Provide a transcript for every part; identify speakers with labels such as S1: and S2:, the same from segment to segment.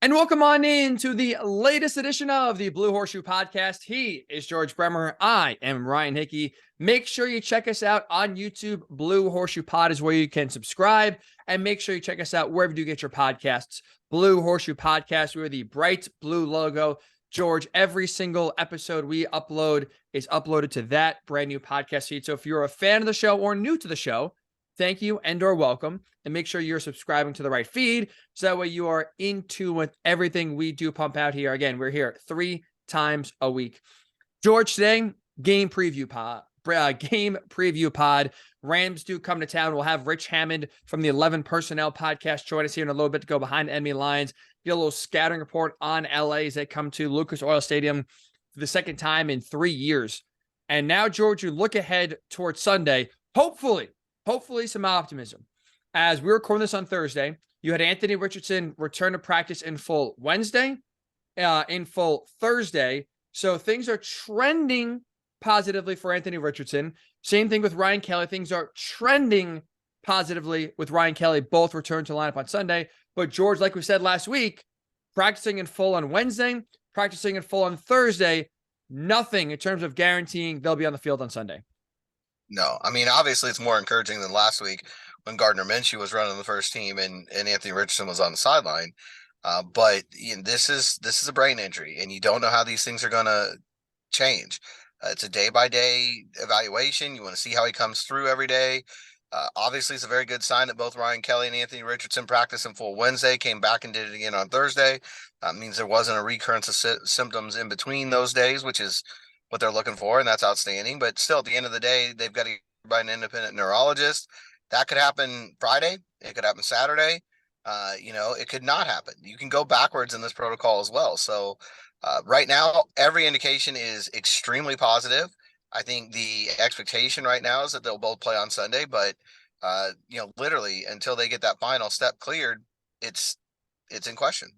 S1: And welcome on in to the latest edition of the Blue Horseshoe podcast. He is George Bremer. I am Ryan Hickey. Make sure you check us out on YouTube. Blue Horseshoe Pod is where you can subscribe. And make sure you check us out wherever you get your podcasts. Blue Horseshoe Podcast. We're the bright blue logo. George, every single episode we upload is uploaded to that brand new podcast feed. So if you're a fan of the show or new to the show, thank you and or welcome. And make sure you're subscribing to the right feed so that way you are in tune with everything we do pump out here. Again, we're here 3 times a week. George, today, game preview pod. Rams do come to town. We'll have Rich Hammond from the 11 Personnel podcast join us here in a little bit to go behind enemy lines, get a little scouting report on LA as they come to Lucas Oil Stadium for the second time in 3 years. And now, George, you look ahead towards Sunday, hopefully some optimism. As we record this on Thursday, you had Anthony Richardson return to practice in full Wednesday, in full Thursday. So things are trending positively for Anthony Richardson. Same thing with Ryan Kelly. Things are trending positively with Ryan Kelly. Both return to lineup on Sunday. But George, like we said last week, practicing in full on Wednesday, practicing in full on Thursday, nothing in terms of guaranteeing they'll be on the field on Sunday.
S2: No, I mean, obviously it's more encouraging than last week when Gardner Minshew was running the first team and Anthony Richardson was on the sideline. But this is a brain injury, and you don't know how these things are going to change. It's a day-by-day evaluation. You want to see how he comes through every day. Obviously, it's a very good sign that both Ryan Kelly and Anthony Richardson practiced in full Wednesday, came back and did it again on Thursday. Means there wasn't a recurrence of symptoms in between those days, which is what they're looking for, and that's outstanding. But still, at the end of the day, they've got to get by an independent neurologist. That could happen Friday. It could happen Saturday. It could not happen. You can go backwards in this protocol as well. So right now, every indication is extremely positive. I think the expectation right now is that they'll both play on Sunday, but literally until they get that final step cleared, it's in question.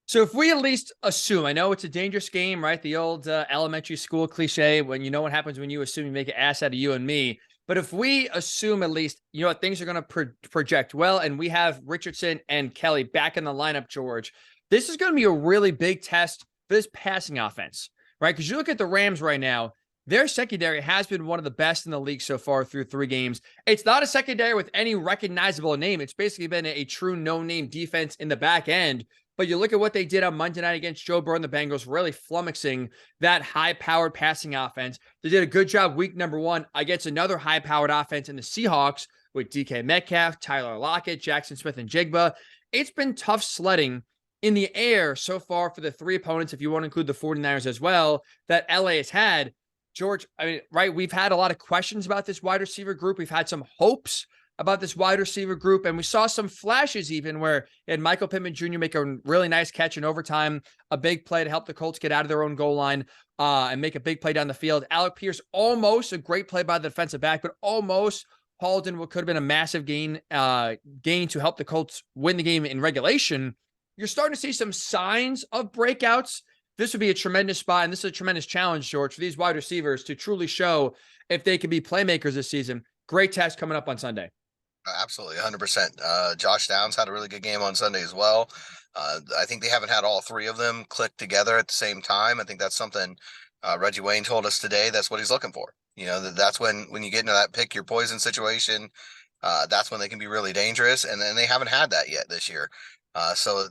S1: So if we at least assume, I know it's a dangerous game, right? The old elementary school cliche, when you know what happens when you assume you make an ass out of you and me. But if we assume at least, things are going to project well, and we have Richardson and Kelly back in the lineup, George, this is going to be a really big test for this passing offense, right? Because you look at the Rams right now, their secondary has been one of the best in the league so far through 3 games. It's not a secondary with any recognizable name. It's basically been a true no-name defense in the back end. But you look at what they did on Monday night against Joe Burrow and the Bengals, really flummoxing that high-powered passing offense. They did a good job week number 1 against another high-powered offense in the Seahawks with DK Metcalf, Tyler Lockett, Jackson Smith, and Jigba. It's been tough sledding in the air so far for the 3 opponents, if you want to include the 49ers as well, that LA has had. George, right, we've had a lot of questions about this wide receiver group. We've had some hopes about this wide receiver group, and we saw some flashes even where you had Michael Pittman Jr. make a really nice catch in overtime, a big play to help the Colts get out of their own goal line and make a big play down the field. Alec Pierce, almost a great play by the defensive back, but almost hauled in what could have been a massive gain to help the Colts win the game in regulation. You're starting to see some signs of breakouts. This would be a tremendous spot, and this is a tremendous challenge, George, for these wide receivers to truly show if they can be playmakers this season. Great test coming up on Sunday.
S2: Absolutely, 100%. Josh Downs had a really good game on Sunday as well. I think they haven't had all 3 of them click together at the same time. I think that's something Reggie Wayne told us today. That's what he's looking for. That's when you get into that pick your poison situation, that's when they can be really dangerous. And then they haven't had that yet this year. So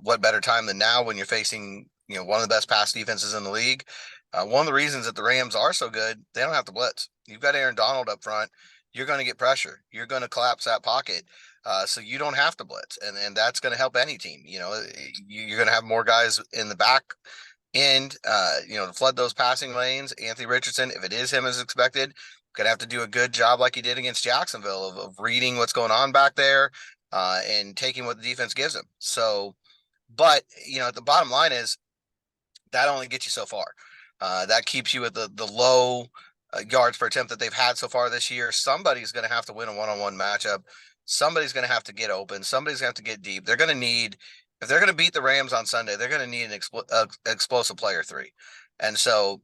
S2: what better time than now when you're facing, one of the best pass defenses in the league. One of the reasons that the Rams are so good, they don't have to blitz. You've got Aaron Donald up front. You're going to get pressure. You're going to collapse that pocket. So you don't have to blitz. And that's going to help any team. You're going to have more guys in the back end, to flood those passing lanes. Anthony Richardson, if it is him as expected, going to have to do a good job like he did against Jacksonville of reading what's going on back there and taking what the defense gives him. So, but, the bottom line is that only gets you so far. That keeps you at the low yards per attempt that they've had so far this year. Somebody's going to have to win a one-on-one matchup. Somebody's going to have to get open. Somebody's going to have to get deep. They're going to need, if they're going to beat the Rams on Sunday, they're going to need an explosive player 3. And so,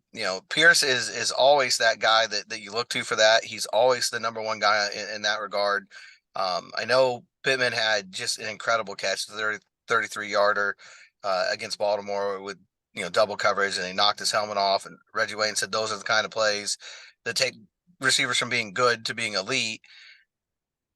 S2: Pierce is always that guy that you look to for that. He's always the number 1 guy in that regard. I know Pittman had just an incredible catch, the 33-yarder. against Baltimore with, double coverage, and he knocked his helmet off. And Reggie Wayne said those are the kind of plays that take receivers from being good to being elite.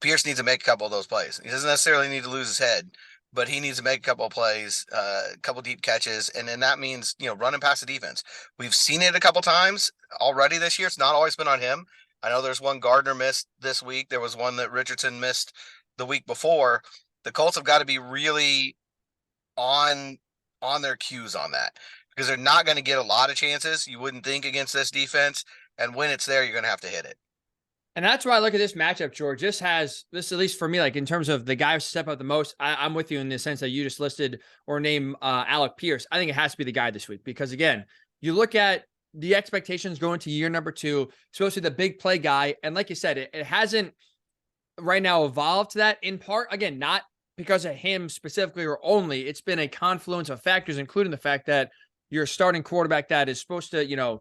S2: Pierce needs to make a couple of those plays. He doesn't necessarily need to lose his head, but he needs to make a couple of plays, a couple deep catches, and then that means running past the defense. We've seen it a couple times already this year. It's not always been on him. I know there's one Gardner missed this week. There was one that Richardson missed the week before. The Colts have got to be really on their cues on that, because they're not going to get a lot of chances, you wouldn't think, against this defense. And when it's there, you're going to have to hit it.
S1: And that's why I look at this matchup, George. This, at least for me, like in terms of the guy who step up the most, I'm with you in the sense that you just listed or name Alec Pierce. I think it has to be the guy this week, because again, you look at the expectations going to year number 2, supposed to be the big play guy. And like you said, it hasn't right now evolved to that, in part, again, not because of him specifically or only. It's been a confluence of factors, including the fact that your starting quarterback that is supposed to,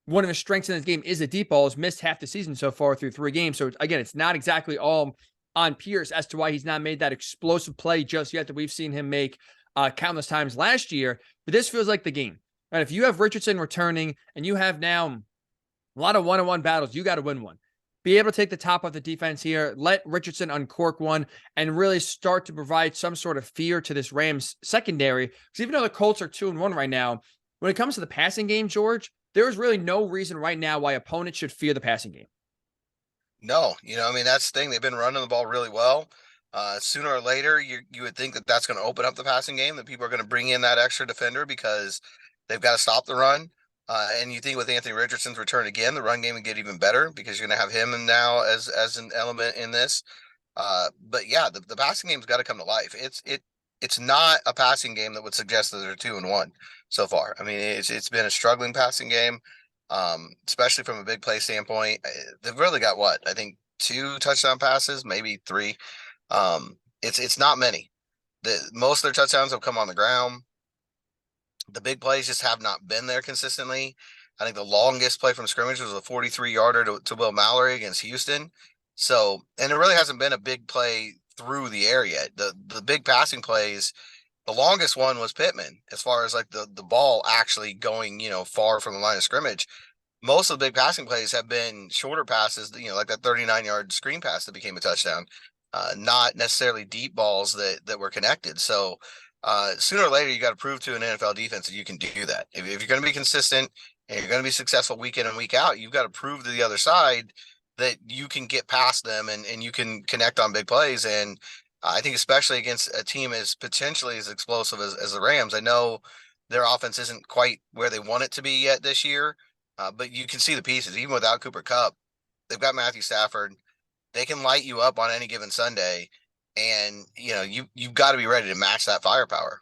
S1: one of his strengths in this game is the deep ball, has missed half the season so far through 3 games. So again, it's not exactly all on Pierce as to why he's not made that explosive play just yet that we've seen him make countless times last year. But this feels like the game. Right? If you have Richardson returning and you have now a lot of one-on-one battles, you got to win one. Be able to take the top off the defense here, let Richardson uncork one, and really start to provide some sort of fear to this Rams secondary. Because even though the Colts are 2-1 right now, when it comes to the passing game, George, there is really no reason right now why opponents should fear the passing game.
S2: No, that's the thing. They've been running the ball really well. Sooner or later, you would think that that's going to open up the passing game, that people are going to bring in that extra defender because they've got to stop the run. And you think with Anthony Richardson's return again, the run game would get even better because you're going to have him in now as an element in this. But yeah, the passing game's got to come to life. It's not a passing game that would suggest that they're 2-1 so far. I mean, it's been a struggling passing game, especially from a big play standpoint. They've really got I think 2 touchdown passes, maybe 3. It's not many. Most of their touchdowns have come on the ground. The big plays just have not been there consistently. I think the longest play from scrimmage was a 43-yarder to Will Mallory against Houston. So, and it really hasn't been a big play through the air yet. The big passing plays, the longest one was Pittman, as far as like the ball actually going, far from the line of scrimmage. Most of the big passing plays have been shorter passes, like that 39-yard screen pass that became a touchdown, not necessarily deep balls that were connected. So, sooner or later, you got to prove to an NFL defense that you can do that. If you're going to be consistent and you're going to be successful week in and week out, you've got to prove to the other side that you can get past them and you can connect on big plays. And I think especially against a team as potentially as explosive as the Rams, I know their offense isn't quite where they want it to be yet this year, but you can see the pieces. Even without Cooper Kupp, they've got Matthew Stafford. They can light you up on any given Sunday. And, you've got to be ready to match that firepower.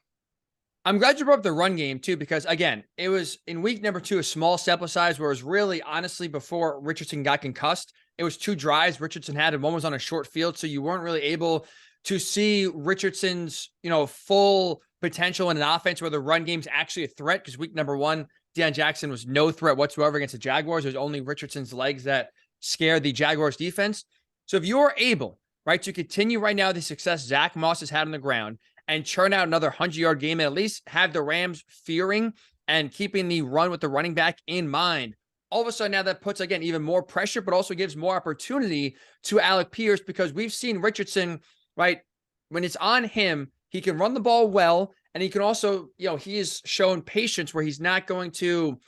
S1: I'm glad you brought up the run game, too, because, again, it was in week number 2, a small sample size, where it was really, honestly, before Richardson got concussed, it was 2 drives Richardson had, and one was on a short field, so you weren't really able to see Richardson's, full potential in an offense where the run game's actually a threat, because week number 1, Deion Jackson was no threat whatsoever against the Jaguars. It was only Richardson's legs that scared the Jaguars defense. So if you're able, right, to continue right now the success Zach Moss has had on the ground and churn out another 100-yard game and at least have the Rams fearing and keeping the run with the running back in mind, all of a sudden now that puts, again, even more pressure, but also gives more opportunity to Alec Pierce, because we've seen Richardson, right, when it's on him, he can run the ball well, and he can also, he has shown patience where he's not going to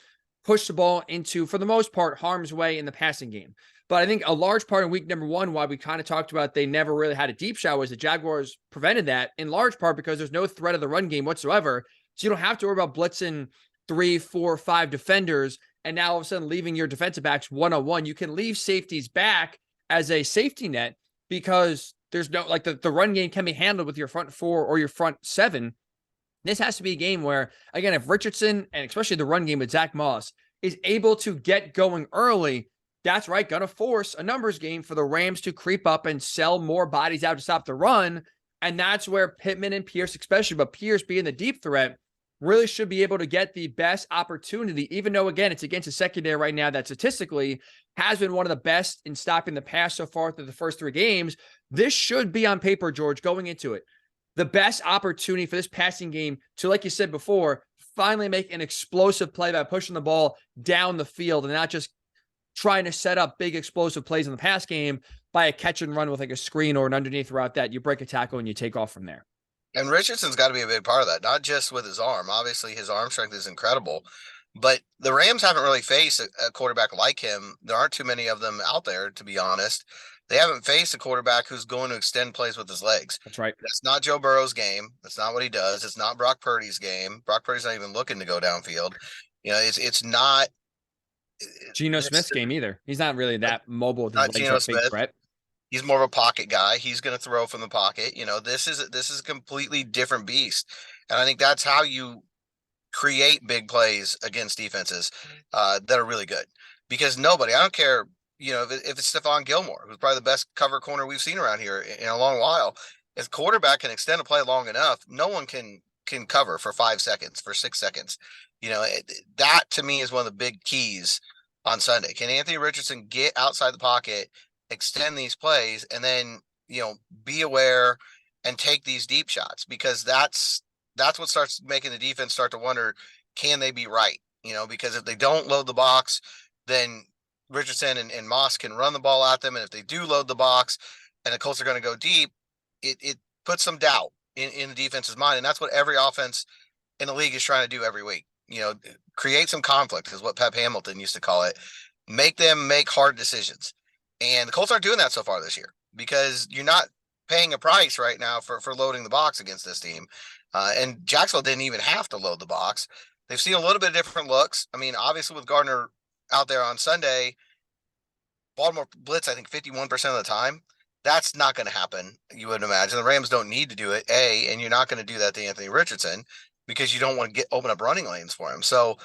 S1: push the ball into, for the most part, harm's way in the passing game. But I think a large part in week number 1, why we kind of talked about they never really had a deep shot, was the Jaguars prevented that, in large part because there's no threat of the run game whatsoever. So you don't have to worry about blitzing 3, 4, 5 defenders, and now all of a sudden leaving your defensive backs one-on-one. You can leave safeties back as a safety net because there's no, like, the run game can be handled with your front 4 or your front 7. This has to be a game where, again, if Richardson, and especially the run game with Zach Moss, is able to get going early, that's right, going to force a numbers game for the Rams to creep up and sell more bodies out to stop the run. And that's where Pittman and Pierce, especially, but Pierce being the deep threat, really should be able to get the best opportunity, even though, again, it's against a secondary right now that statistically has been one of the best in stopping the pass so far through the first 3 games. This should be on paper, George, going into it, the best opportunity for this passing game to, like you said before, finally make an explosive play by pushing the ball down the field and not just trying to set up big explosive plays in the pass game by a catch and run with like a screen or an underneath route that you break a tackle and you take off from there.
S2: And Richardson's got to be a big part of that, not just with his arm. Obviously, his arm strength is incredible, but the Rams haven't really faced a quarterback like him. There aren't too many of them out there, to be honest. They haven't faced a quarterback who's going to extend plays with his legs.
S1: That's right.
S2: That's not Joe Burrow's game. That's not what he does. It's not Brock Purdy's game. Brock Purdy's not even looking to go downfield. It's not
S1: Geno Smith's game either. He's not really that mobile with his
S2: not
S1: legs
S2: Geno
S1: or big
S2: Smith.
S1: threat.
S2: He's more of a pocket guy. He's going to throw from the pocket. This is a completely different beast, and I think that's how you create big plays against defenses that are really good. Because nobody, I don't care, if it's Stephon Gilmore, who's probably the best cover corner we've seen around here in a long while. If quarterback can extend a play long enough, no one can cover for 5 seconds, for 6 seconds. That to me is one of the big keys on Sunday. Can Anthony Richardson get outside the pocket, extend these plays, and then be aware and take these deep shots? Because that's what starts making the defense start to wonder, can they be right? Because if they don't load the box, then Richardson and Moss can run the ball at them, and if they do load the box and the Colts are going to go deep, it puts some doubt in the defense's mind, and that's what every offense in the league is trying to do every week. Create some conflict is what Pep Hamilton used to call it. Make them make hard decisions. And the Colts aren't doing that so far this year because you're not paying a price right now for loading the box against this team. And Jacksonville didn't even have to load the box. They've seen a little bit of different looks. I mean, obviously with Gardner out there on Sunday, Baltimore blitz, I think 51% of the time. That's not going to happen, you would imagine. The Rams don't need to do it, and you're not going to do that to Anthony Richardson because you don't want to open up running lanes for him. So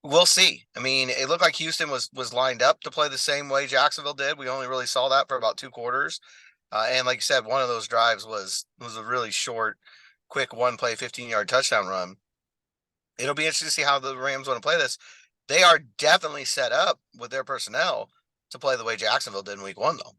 S2: we'll see. I mean, it looked like Houston was lined up to play the same way Jacksonville did. We only really saw that for about 2 quarters. And like you said, one of those drives was a really short, quick one-play, 15-yard touchdown run. It'll be interesting to see how the Rams want to play this. They are definitely set up with their personnel to play the way Jacksonville did in week 1, though.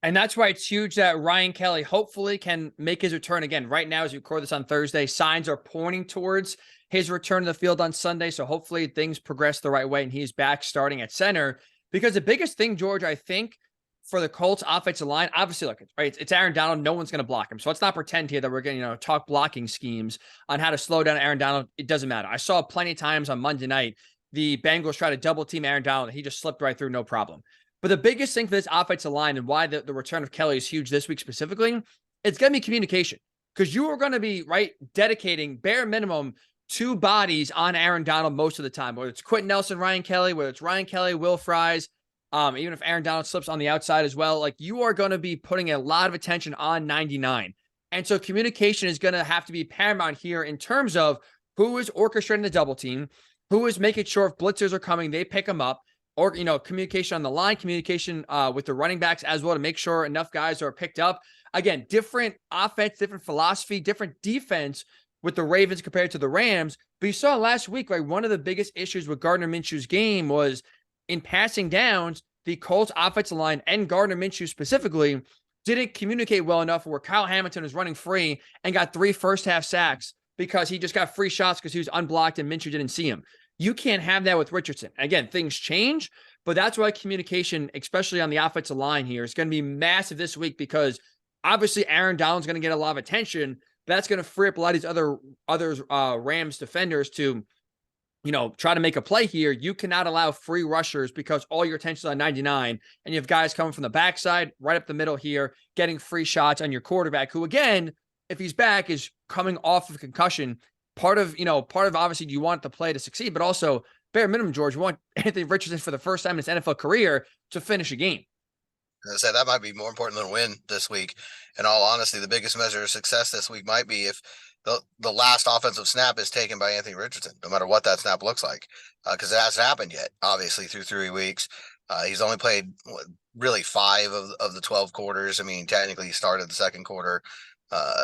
S1: And that's why it's huge that Ryan Kelly hopefully can make his return again. Right now, as we record this on Thursday, signs are pointing towards his return to the field on Sunday. So hopefully things progress the right way and he's back starting at center. Because the biggest thing, George, I think for the Colts offensive line, obviously, look, right, it's Aaron Donald. No one's going to block him. So let's not pretend here that we're going to talk blocking schemes on how to slow down Aaron Donald. It doesn't matter. I saw plenty of times on Monday night, the Bengals try to double team Aaron Donald. And he just slipped right through, no problem. But the biggest thing for this offensive line and why the return of Kelly is huge this week specifically, it's going to be communication. Because you are going to be, dedicating bare minimum 2 bodies on Aaron Donald most of the time. Whether it's Quentin Nelson, Ryan Kelly, whether it's Ryan Kelly, Will Fries, even if Aaron Donald slips on the outside as well, you are going to be putting a lot of attention on 99. And so communication is going to have to be paramount here in terms of who is orchestrating the double team, who is making sure if blitzers are coming, they pick them up. Or, communication on the line, communication with the running backs as well to make sure enough guys are picked up. Again, different offense, different philosophy, different defense with the Ravens compared to the Rams. But you saw last week, one of the biggest issues with Gardner Minshew's game was in passing downs, the Colts offensive line and Gardner Minshew specifically didn't communicate well enough where Kyle Hamilton was running free and got 3 first-half sacks because he just got free shots because he was unblocked and Minshew didn't see him. You can't have that with Richardson. Again, things change, but that's why communication, especially on the offensive line here, is going to be massive this week because obviously Aaron Donald's going to get a lot of attention. That's going to free up a lot of these other Rams defenders to, try to make a play here. You cannot allow free rushers because all your attention is on 99, and you have guys coming from the backside, right up the middle here, getting free shots on your quarterback, who again, if he's back, is coming off of concussion. Part of obviously you want the play to succeed, but also bare minimum, George, you want Anthony Richardson for the first time in his NFL career to finish a game.
S2: I said that might be more important than a win this week. In all honesty, the biggest measure of success this week might be if the last offensive snap is taken by Anthony Richardson, no matter what that snap looks like, because it hasn't happened yet, obviously, through 3 weeks. He's only played really 5 of the 12 quarters. I mean, technically he started the second quarter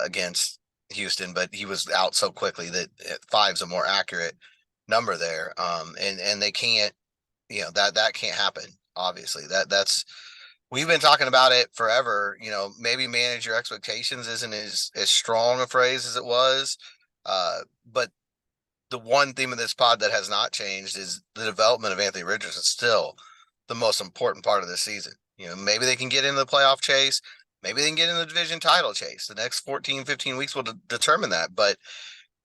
S2: against Houston, but he was out so quickly that 5 is a more accurate number there. And they can't, that can't happen. Obviously that's we've been talking about it forever. Maybe manage your expectations isn't as strong a phrase as it was. But the one theme of this pod that has not changed is the development of Anthony Richardson still the most important part of this season. Maybe they can get into the playoff chase. Maybe they can get in the division title chase. The next 14, 15 weeks will determine that. But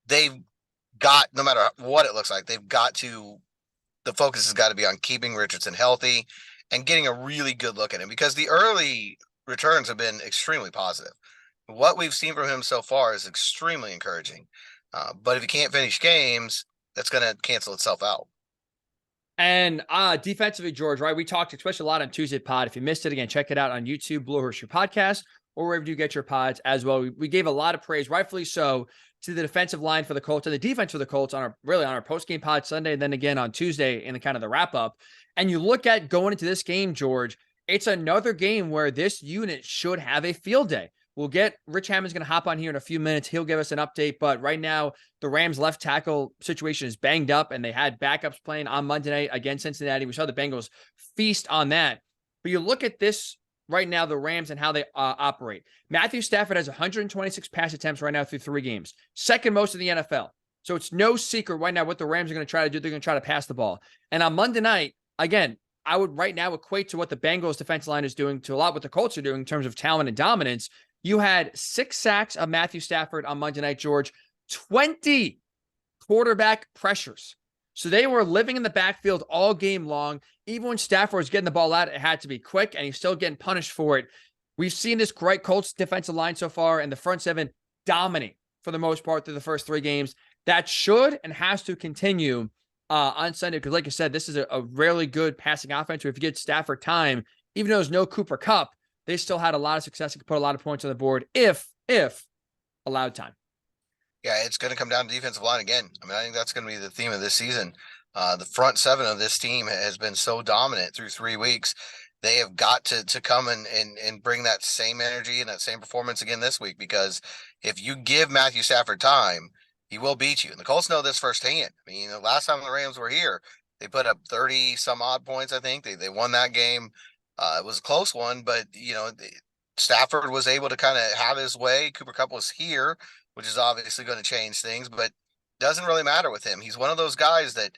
S2: they've got, no matter what it looks like, the focus has got to be on keeping Richardson healthy and getting a really good look at him, because the early returns have been extremely positive. What we've seen from him so far is extremely encouraging. But if he can't finish games, that's going to cancel itself out.
S1: And defensively, George, right? We talked especially a lot on Tuesday pod. If you missed it, again, check it out on YouTube, Blue Horseshoe Podcast, or wherever you get your pods as well. We gave a lot of praise, rightfully so, to the defensive line for the Colts and the defense for the Colts on our post-game pod Sunday, and then again on Tuesday in the kind of the wrap-up. And you look at going into this game, George, it's another game where this unit should have a field day. We'll get Rich Hammond's going to hop on here in a few minutes. He'll give us an update. But right now, the Rams left tackle situation is banged up, and they had backups playing on Monday night against Cincinnati. We saw the Bengals feast on that. But you look at this right now, the Rams and how they operate. Matthew Stafford has 126 pass attempts right now through 3 games, second most in the NFL. So it's no secret right now what the Rams are going to try to do. They're going to try to pass the ball. And on Monday night, again, I would right now equate to what the Bengals defensive line is doing to a lot what the Colts are doing in terms of talent and dominance. You had 6 sacks of Matthew Stafford on Monday night, George, 20 quarterback pressures. So they were living in the backfield all game long. Even when Stafford was getting the ball out, it had to be quick, and he's still getting punished for it. We've seen this great Colts defensive line so far, and the front seven dominate for the most part through the first 3 games. That should and has to continue on Sunday, because like I said, this is a really good passing offense. If you get Stafford time, even though there's no Cooper Kupp, they still had a lot of success and could put a lot of points on the board if allowed time.
S2: Yeah, it's going to come down to defensive line again. I think that's going to be the theme of this season. The front seven of this team has been so dominant through 3 weeks. They have got to come and bring that same energy and that same performance again this week, because if you give Matthew Stafford time, he will beat you. And the Colts know this firsthand. The last time the Rams were here, they put up 30 some odd points. I think they won that game. It was a close one, but Stafford was able to kind of have his way. Cooper Kupp was here, which is obviously going to change things, but doesn't really matter with him. He's one of those guys that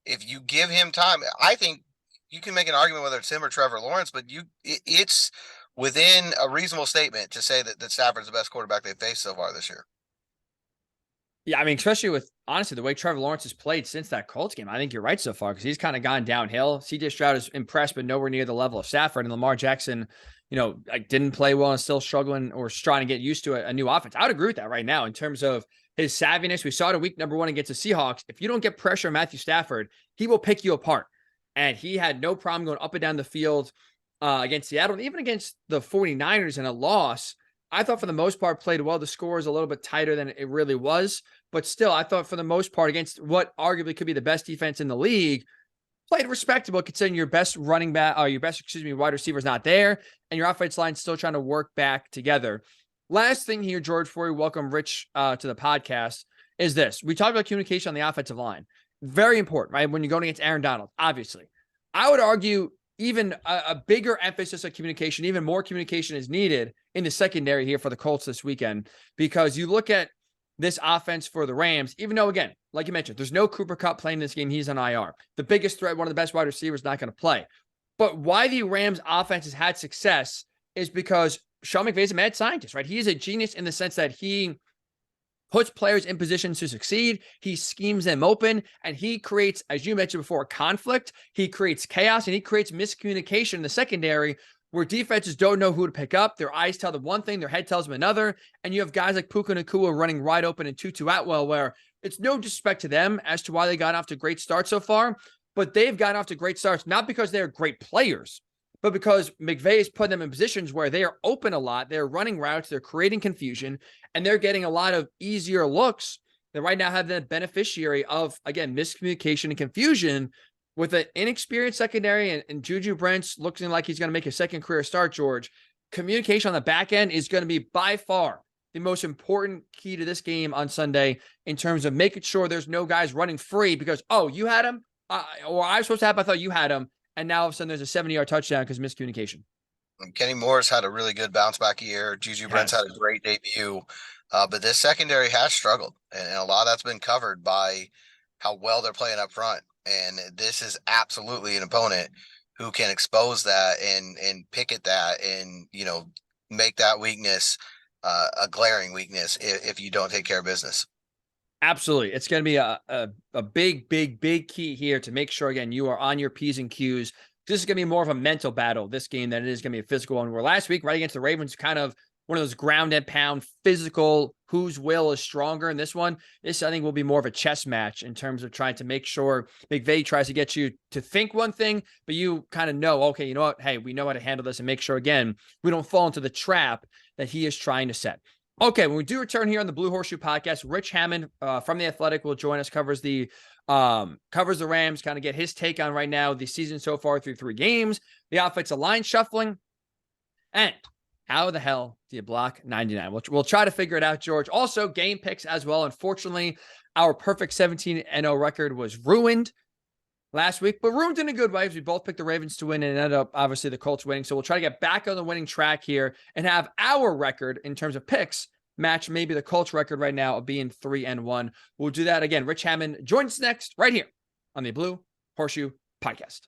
S2: if you give him time, I think you can make an argument whether it's him or Trevor Lawrence, but it's within a reasonable statement to say that Stafford's the best quarterback they've faced so far this year.
S1: Yeah, especially with, honestly, the way Trevor Lawrence has played since that Colts game. I think you're right so far, because he's kind of gone downhill. CJ Stroud is impressed, but nowhere near the level of Stafford. And Lamar Jackson, didn't play well and still struggling or trying to get used to a new offense. I would agree with that right now in terms of his savviness. We saw it in week number 1 against the Seahawks. If you don't get pressure on Matthew Stafford, he will pick you apart. And he had no problem going up and down the field against Seattle, and even against the 49ers in a loss. I thought for the most part played well. The score is a little bit tighter than it really was, but still, I thought for the most part against what arguably could be the best defense in the league, played respectable considering your best running back, or your best, wide receiver is not there, and your offensive line still trying to work back together. Last thing here, George, before we welcome Rich to the podcast, is this. We talked about communication on the offensive line. Very important, right? When you're going against Aaron Donald, obviously. I would argue even a bigger emphasis on communication, even more communication is needed in the secondary here for the Colts this weekend, because you look at this offense for the Rams, even though, again, like you mentioned, there's no Cooper Kupp playing this game. He's on IR. The biggest threat, one of the best wide receivers, not going to play. But why the Rams offense has had success is because Sean McVay is a mad scientist, right? He is a genius in the sense that he puts players in positions to succeed. He schemes them open, and he creates, as you mentioned before, conflict. He creates chaos, and he creates miscommunication in the secondary where defenses don't know who to pick up. Their eyes tell them one thing, their head tells them another. And you have guys like Puka Nacua running wide open and Tutu Atwell, where it's no disrespect to them as to why they got off to great starts so far, but they've gotten off to great starts, not because they're great players, but because McVay has put them in positions where they are open a lot. They're running routes, they're creating confusion, and they're getting a lot of easier looks that right now have the beneficiary of, again, miscommunication and confusion with an inexperienced secondary and Juju Brents looking like he's going to make a second career start, George. Communication on the back end is going to be by far the most important key to this game on Sunday in terms of making sure there's no guys running free because, oh, you had him, or I was supposed to have, I thought you had him, and now all of a sudden there's a 70-yard touchdown because of miscommunication.
S2: And Kenny Moore's had a really good bounce back year. Juju Brent's had
S1: Yes.
S2: a great debut. But this secondary has struggled, and a lot of that's been covered by how well they're playing up front. And this is absolutely an opponent who can expose that and pick at that and, make that weakness a glaring weakness if you don't take care of business.
S1: Absolutely. It's going to be a big, big, big key here to make sure, again, you are on your P's and Q's. This is going to be more of a mental battle, this game, than it is going to be a physical one. Where last week, right against the Ravens, kind of one of those ground and pound physical, whose will is stronger. In this one, this, I think, will be more of a chess match in terms of trying to make sure McVay tries to get you to think one thing, but you kind of know, okay, you know what? Hey, we know how to handle this, and make sure, again, we don't fall into the trap that he is trying to set. Okay, when we do return here on the Blue Horseshoe podcast, Rich Hammond from The Athletic will join us, covers the Rams, kind of get his take on right now the season so far through 3 games, the offensive line shuffling, and how the hell do you block 99? We'll try to figure it out, George. Also, game picks as well. Unfortunately, our perfect 17-0 record was ruined last week, but ruined in a good way because we both picked the Ravens to win and ended up, obviously, the Colts winning. So we'll try to get back on the winning track here and have our record in terms of picks match maybe the Colts record right now of being 3-1. We'll do that again. Rich Hammond joins us next right here on the Blue Horseshoe podcast.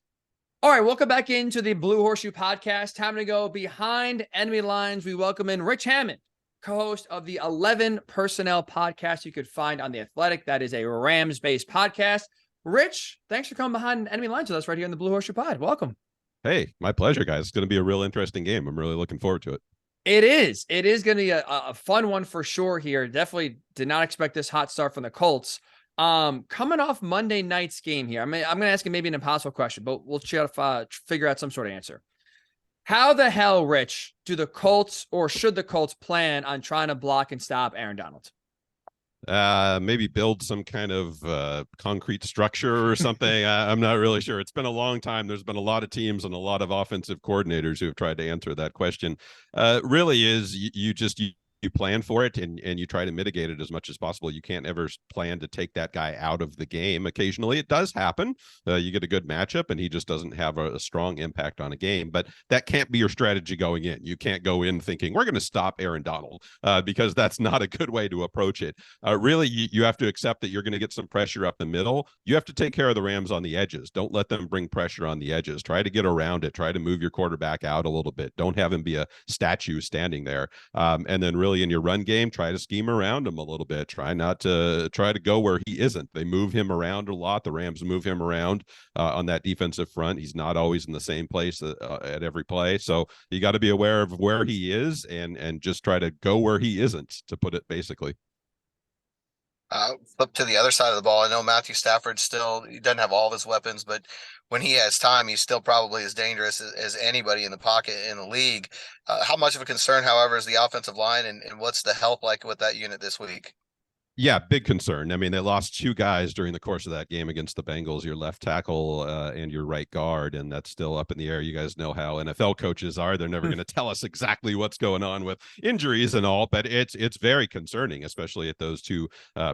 S1: All right, welcome back into the Blue Horseshoe podcast. Time to go behind enemy lines. We welcome in Rich Hammond, co-host of the 11 Personnel podcast you could find on The Athletic. That is a Rams-based podcast. Rich, thanks for coming behind enemy lines with us right here in the Blue Horseshoe Pod. Welcome.
S3: Hey, my pleasure, guys. It's going to be a real interesting game. I'm really looking forward to it.
S1: It is. It is going to be a fun one for sure here. Definitely did not expect this hot start from the Colts. Coming off Monday night's game here, I'm going to ask you maybe an impossible question, but we'll try to figure out some sort of answer. How the hell, Rich, do the Colts, or should the Colts, plan on trying to block and stop Aaron Donald?
S3: Maybe build some kind of concrete structure or something. I'm not really sure. It's been a long time. There's been a lot of teams and a lot of offensive coordinators who have tried to answer that question. Really is you plan for it and you try to mitigate it as much as possible. You can't ever plan to take that guy out of the game. Occasionally it does happen. You get a good matchup and he just doesn't have a strong impact on a game, but that can't be your strategy going in. You can't go in thinking we're going to stop Aaron Donald because that's not a good way to approach it. Really, you have to accept that you're going to get some pressure up the middle. You have to take care of the Rams on the edges. Don't let them bring pressure on the edges. Try to get around it. Try to move your quarterback out a little bit. Don't have him be a statue standing there. And then really in your run game, try to scheme around him a little bit. Try to go where he isn't. They move him around a lot. The Rams move him around on that defensive front. He's not always in the same place at every play. So you got to be aware of where he is and just try to go where he isn't, to put it basically.
S2: Flip to the other side of the ball. I know Matthew Stafford he doesn't have all of his weapons, but when he has time, he's still probably as dangerous as anybody in the pocket in the league. How much of a concern, however, is the offensive line, and what's the health like with that unit this week?
S3: Yeah, big concern. I mean, they lost 2 guys during the course of that game against the Bengals, your left tackle and your right guard, and that's still up in the air. You guys know how NFL coaches are. They're never going to tell us exactly what's going on with injuries and all, but it's very concerning, especially at those 2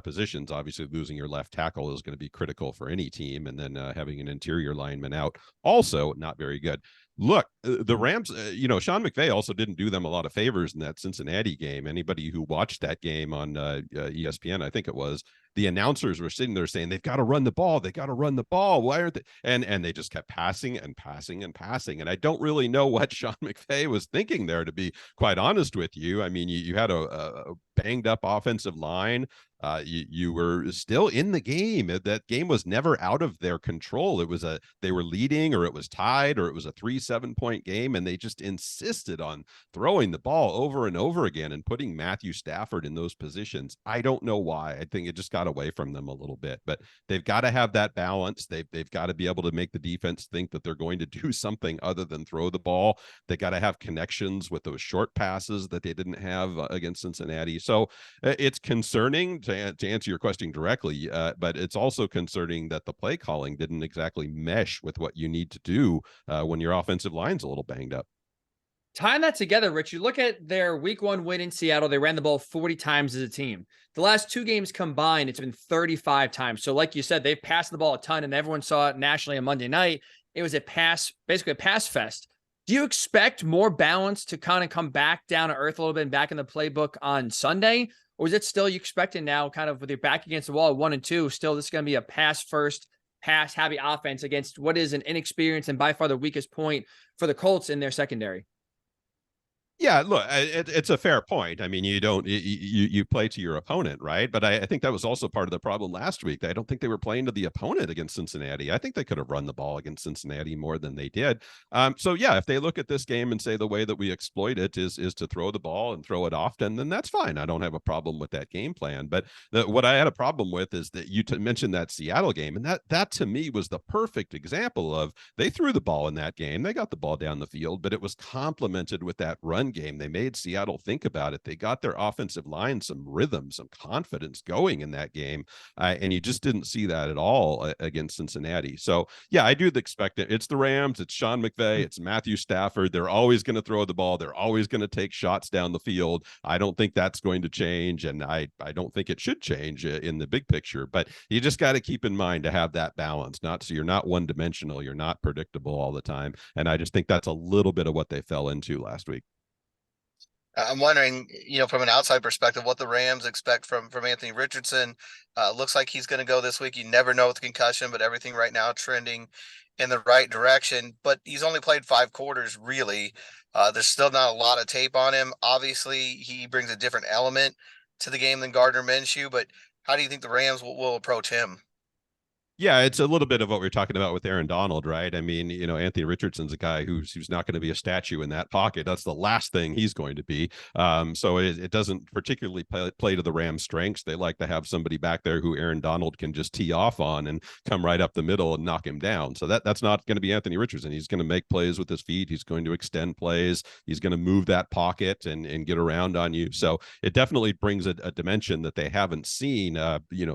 S3: positions. Obviously, losing your left tackle is going to be critical for any team, and then having an interior lineman out, also not very good. Look, the Rams, Sean McVay also didn't do them a lot of favors in that Cincinnati game. Anybody who watched that game on ESPN, I think it was, the announcers were sitting there saying, they've got to run the ball. They got to run the ball. Why aren't they? And they just kept passing and passing and passing. And I don't really know what Sean McVay was thinking there, to be quite honest with you. I mean, you had a banged up offensive line. You were still in the game. That game was never out of their control. They were leading, or it was tied, or it was a 3-7 point game, and they just insisted on throwing the ball over and over again and putting Matthew Stafford in those positions. I don't know why. I think it just got away from them a little bit, but they've got to have that balance. They've got to be able to make the defense think that they're going to do something other than throw the ball. They got to have connections with those short passes that they didn't have against Cincinnati. So it's concerning, to answer your question directly, but it's also concerning that the play calling didn't exactly mesh with what you need to do when your offensive line's a little banged up.
S1: Tying that together, Rich, you look at their week 1 win in Seattle. They ran the ball 40 times as a team. The last 2 games combined, it's been 35 times. So like you said, they've passed the ball a ton, and everyone saw it nationally on Monday night. It was basically a pass fest. Do you expect more balance to kind of come back down to earth a little bit and back in the playbook on Sunday? Or is it still you expecting now, kind of with your back against the wall at 1-2, still this is going to be a pass first, pass heavy offense against what is an inexperienced and by far the weakest point for the Colts in their secondary?
S3: Yeah, look, it's a fair point. I mean, you play to your opponent, right? But I think that was also part of the problem last week. I don't think they were playing to the opponent against Cincinnati. I think they could have run the ball against Cincinnati more than they did. So yeah, if they look at this game and say the way that we exploit it is to throw the ball and throw it often, then that's fine. I don't have a problem with that game plan. But what I had a problem with is that you mentioned that Seattle game, and that to me was the perfect example of they threw the ball in that game. They got the ball down the field, but it was complemented with that run game. They made Seattle think about it. They got their offensive line some rhythm, some confidence going in that game, and you just didn't see that at all against Cincinnati. So yeah, I do expect it. It's the Rams. It's Sean McVay. It's Matthew Stafford. They're always going to throw the ball. They're always going to take shots down the field. I don't think that's going to change, and I don't think it should change in the big picture. But you just got to keep in mind to have that balance. Not so you're not one dimensional. You're not predictable all the time. And I just think that's a little bit of what they fell into last week.
S2: I'm wondering, from an outside perspective, what the Rams expect from Anthony Richardson. Looks like he's going to go this week. You never know with concussion, but everything right now trending in the right direction. But he's only played 5 quarters, really. There's still not a lot of tape on him. Obviously, he brings a different element to the game than Gardner Minshew. But how do you think the Rams will approach him?
S3: Yeah, it's a little bit of what we are talking about with Aaron Donald, right? I mean, Anthony Richardson's a guy who's not going to be a statue in that pocket. That's the last thing he's going to be. So it doesn't particularly play to the Rams' strengths. They like to have somebody back there who Aaron Donald can just tee off on and come right up the middle and knock him down. So that's not going to be Anthony Richardson. He's going to make plays with his feet. He's going to extend plays. He's going to move that pocket and get around on you. So it definitely brings a dimension that they haven't seen,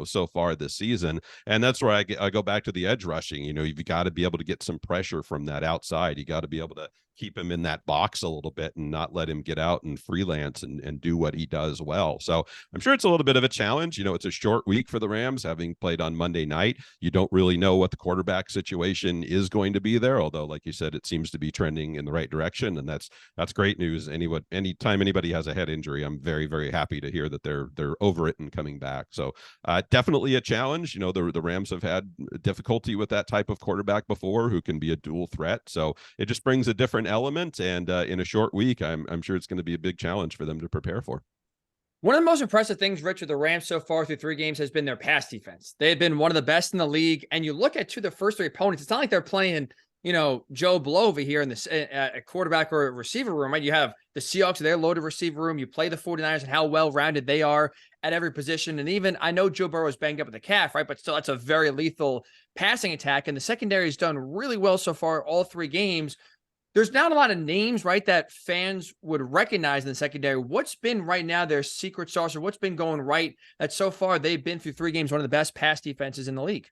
S3: so far this season. And that's where I go back to the edge rushing. You've got to be able to get some pressure from that outside. You got to be able to keep him in that box a little bit and not let him get out and freelance and do what he does well. So I'm sure it's a little bit of a challenge. It's a short week for the Rams, having played on Monday night. You don't really know what the quarterback situation is going to be there, although, like you said, it seems to be trending in the right direction, and that's great news. Anytime anybody has a head injury, I'm very, very happy to hear that they're over it and coming back. So definitely a challenge. The Rams have had difficulty with that type of quarterback before, who can be a dual threat. So it just brings a different element, and in a short week, I'm sure it's going to be a big challenge for them to prepare for.
S1: One of the most impressive things, Rich, with the Rams so far through 3 games has been their pass defense. They have been one of the best in the league. And you look at the first 3 opponents, it's not like they're playing, Joe Blow over here in the quarterback or receiver room, right? You have the Seahawks, their loaded receiver room. You play the 49ers and how well-rounded they are at every position. And even, I know Joe Burrow is banged up with the calf, right? But still, that's a very lethal passing attack. And the secondary has done really well so far all 3 games. There's not a lot of names, right, that fans would recognize in the secondary. What's been right now their secret sauce, or what's been going right that so far they've been through 3 games, one of the best pass defenses in the league?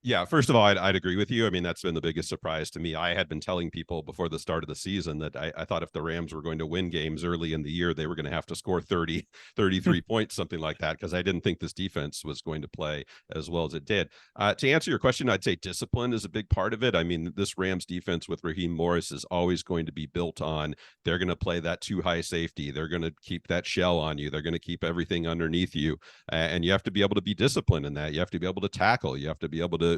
S3: Yeah, first of all, I'd agree with you. I mean, that's been the biggest surprise to me. I had been telling people before the start of the season that I thought if the Rams were going to win games early in the year, they were going to have to score 33 points, something like that, because I didn't think this defense was going to play as well as it did. To answer your question, I'd say discipline is a big part of it. I mean, this Rams defense with Raheem Morris is always going to be built on, they're going to play that too high safety. They're going to keep that shell on you. They're going to keep everything underneath you. And you have to be able to be disciplined in that. You have to be able to tackle. You have to be able to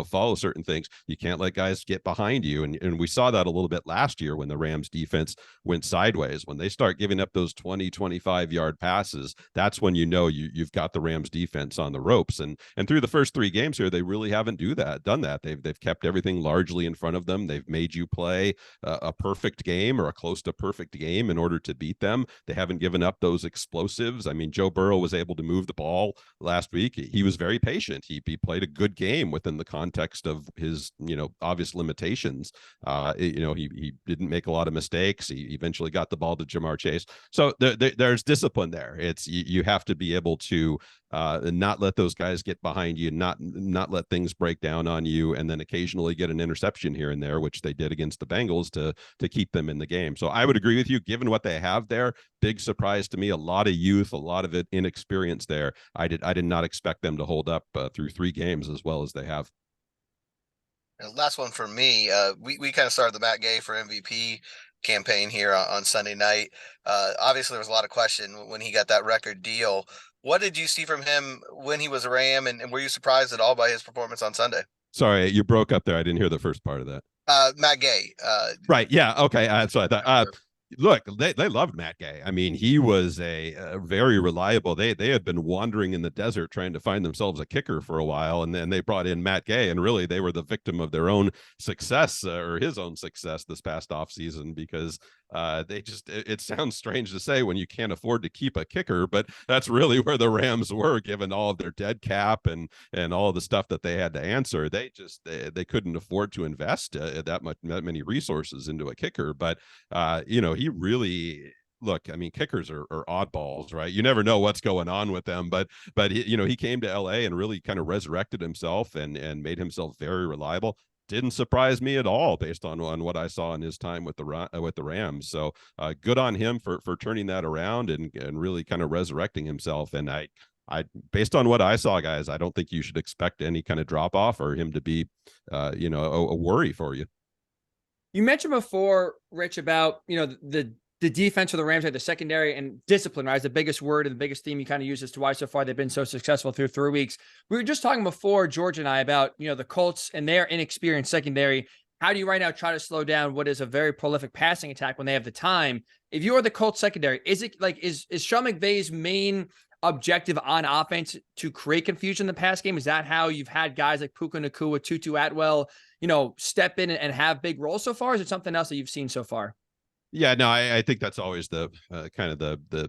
S3: follow certain things. You can't let guys get behind you. And we saw that a little bit last year when the Rams defense went sideways. When they start giving up those 20, 25-yard passes, that's when you've got the Rams defense on the ropes. And through the first 3 games here, they really haven't done that. They've kept everything largely in front of them. They've made you play a perfect game or a close to perfect game in order to beat them. They haven't given up those explosives. I mean, Joe Burrow was able to move the ball last week. He was very patient. He played a good game within the context of his obvious limitations. He didn't make a lot of mistakes. He eventually got the ball to Jamar Chase. So there's discipline there. It's you have to be able to not let those guys get behind you, not let things break down on you, and then occasionally get an interception here and there, which they did against the Bengals to keep them in the game. So I would agree with you, given what they have there. Big surprise to me. A lot of youth, a lot of inexperience there. I did not expect them to hold up through 3 games as well as they have.
S2: And last one for me. We kind of started the Matt Gay for MVP campaign here on Sunday night. Obviously, there was a lot of question when he got that record deal. What did you see from him when he was a Ram, and were you surprised at all by his performance on Sunday?
S3: Sorry, you broke up there. I didn't hear the first part of that.
S2: Matt Gay.
S3: Right. Yeah. Okay. So I thought. Look, they loved Matt Gay. I mean, he was a very reliable. They had been wandering in the desert trying to find themselves a kicker for a while, and then they brought in Matt Gay, and really they were the victim of their own success or his own success this past offseason, because they just it sounds strange to say when you can't afford to keep a kicker, but that's really where the Rams were, given all of their dead cap and all of the stuff that they had to answer. They couldn't afford to invest that many resources into a kicker. But he really, look, I mean, kickers are oddballs, right? You never know what's going on with them, but he came to LA and really kind of resurrected himself and made himself very reliable. Didn't surprise me at all based on what I saw in his time with the Rams. So good on him for turning that around and really kind of resurrecting himself. And I based on what I saw, guys, I don't think you should expect any kind of drop off or him to be a worry for you.
S1: You mentioned before, Rich, about the defense for the Rams, like the secondary and discipline, right? Is the biggest word and the biggest theme you kind of use as to why so far they've been so successful through 3 weeks. We were just talking before, George and I, about the Colts and their inexperienced secondary. How do you right now try to slow down what is a very prolific passing attack when they have the time? If you are the Colts secondary, is it like is Sean McVay's main objective on offense to create confusion in the pass game? Is that how you've had guys like Puka Nacua, Tutu Atwell, step in and have big roles so far? Is it something else that you've seen so far?
S3: Yeah, no, I think that's always the kind of the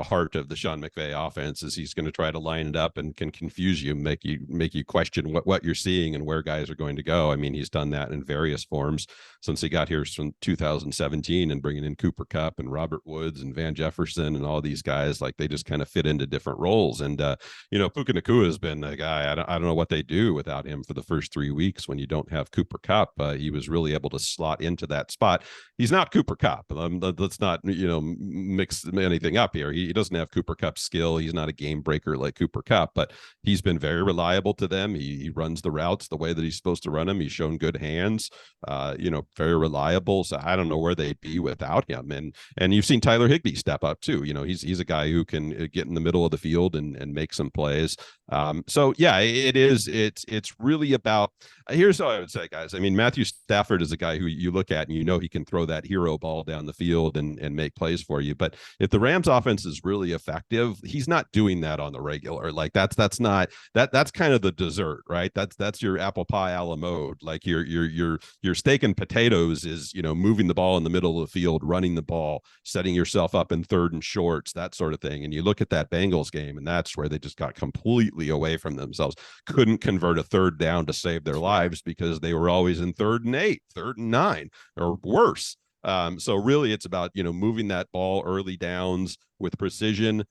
S3: heart of the Sean McVay offense, is he's going to try to line it up and can confuse you, make you question what you're seeing and where guys are going to go. I mean, he's done that in various forms since he got here from 2017, and bringing in Cooper Kupp and Robert Woods and Van Jefferson and all these guys, like they just kind of fit into different roles. And Puka Nacua has been a guy, I don't know what they do without him for the first 3 weeks when you don't have Cooper Kupp. He was really able to slot into that spot. He's not Cooper Kupp. Let's not mix anything up here. He doesn't have Cooper Kupp's skill. He's not a game breaker like Cooper Kupp, but he's been very reliable to them. He runs the routes the way that he's supposed to run them. He's shown good hands, very reliable. So I don't know where they'd be without him. And you've seen Tyler Higbee step up too. He's a guy who can get in the middle of the field and make some plays. So yeah, it's really about, here's how I would say, guys. I mean, Matthew Stafford is a guy who you look at and he can throw that hero ball down the field and make plays for you. But if the Rams offense is really effective, he's not doing that on the regular. Like that's kind of the dessert, right? That's your apple pie a la mode. Like your steak and potatoes is, moving the ball in the middle of the field, running the ball, setting yourself up in third and shorts, that sort of thing. And you look at that Bengals game, and that's where they just got completely away from themselves. Couldn't convert a third down to save their lives because they were always in 3rd and 8, 3rd and 9, or worse. So really it's about, moving that ball early downs with precision,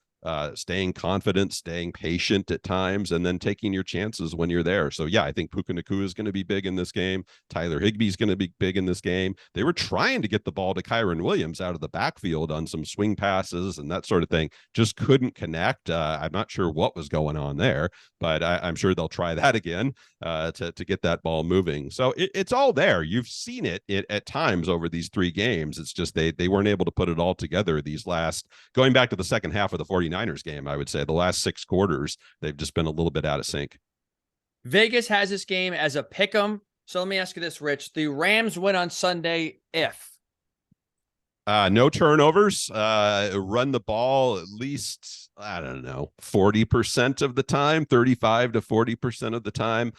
S3: staying confident, staying patient at times, and then taking your chances when you're there. So yeah, I think Puka Nacua is going to be big in this game. Tyler Higbee is going to be big in this game. They were trying to get the ball to Kyron Williams out of the backfield on some swing passes and that sort of thing. Just couldn't connect. I'm not sure what was going on there, but I'm sure they'll try that again to get that ball moving. So it's all there. You've seen it at times over these 3 games. It's just they weren't able to put it all together these last, going back to the second half of the 49ers game, I would say the last 6 quarters, they've just been a little bit out of sync.
S1: Vegas has this game as a pick 'em. So let me ask you this, Rich. The Rams win on Sunday if?
S3: No turnovers, run the ball at least, I don't know, 40% of the time, 35 to 40% of the time.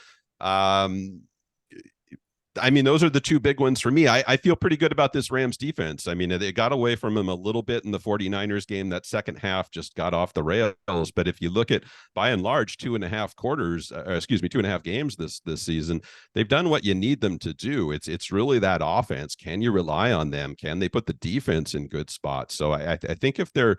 S3: I mean, those are the 2 big ones for me. I feel pretty good about this Rams defense. I mean, they got away from them a little bit in the 49ers game. That second half just got off the rails. But if you look at, by and large, 2.5 games this season, they've done what you need them to do. It's really that offense. Can you rely on them? Can they put the defense in good spots? So I think if they're